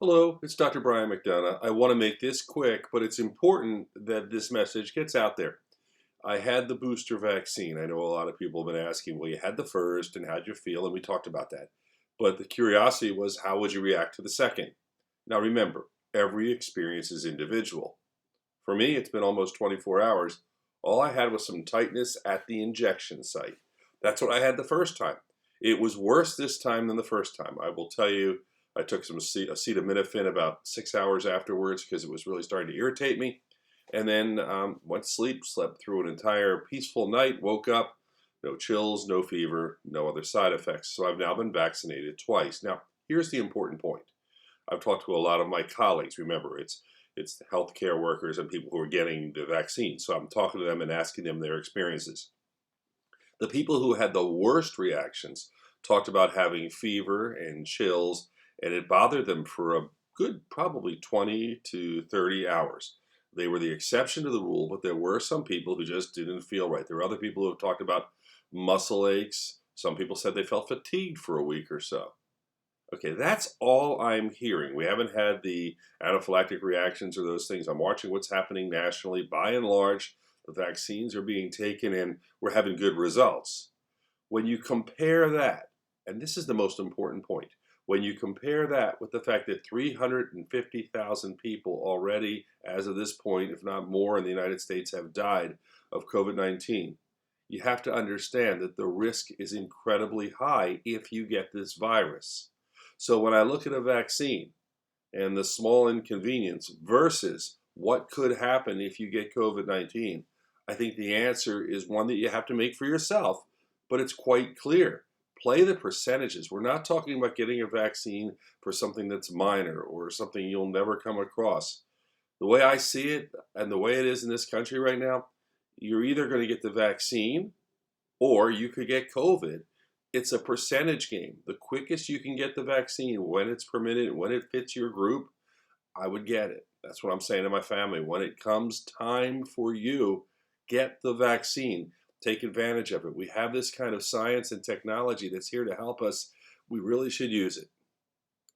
Hello, it's Dr. Brian McDonough. I want to make this quick, but it's important that this message gets out there. I had the booster vaccine. I know a lot of people have been asking, well, you had the first, and how'd you feel? And we talked about that. But the curiosity was, how would you react to the second? Now, remember, every experience is individual. For me, it's been almost 24 hours. All I had was some tightness at the injection site. That's what I had the first time. It was worse this time than the first time. I will tell you, I took some acetaminophen about 6 hours afterwards because it was really starting to irritate me. And then went to sleep, slept through an entire peaceful night, woke up, no chills, no fever, no other side effects. So I've now been vaccinated twice. Now, here's the important point. I've talked to a lot of my colleagues. Remember, it's the healthcare workers and people who are getting the vaccine. So I'm talking to them and asking them their experiences. The people who had the worst reactions talked about having fever and chills, and it bothered them for a good probably 20 to 30 hours. They were the exception to the rule, but there were some people who just didn't feel right. There were other people who have talked about muscle aches. Some people said they felt fatigued for a week or so. Okay, that's all I'm hearing. We haven't had the anaphylactic reactions or those things. I'm watching what's happening nationally. By and large, the vaccines are being taken and we're having good results. When you compare that, and this is the most important point, when you compare that with the fact that 350,000 people already, as of this point, if not more, in the United States have died of COVID-19, you have to understand that the risk is incredibly high if you get this virus. So when I look at a vaccine and the small inconvenience versus what could happen if you get COVID-19, I think the answer is one that you have to make for yourself, but it's quite clear. Play the percentages. We're not talking about getting a vaccine for something that's minor or something you'll never come across. The way I see it and the way it is in this country right now, you're either going to get the vaccine or you could get COVID. It's a percentage game. The quickest you can get the vaccine, when it's permitted, when it fits your group, I would get it. That's what I'm saying to my family. When it comes time for you, get the vaccine. Take advantage of it. We have this kind of science and technology that's here to help us. We really should use it.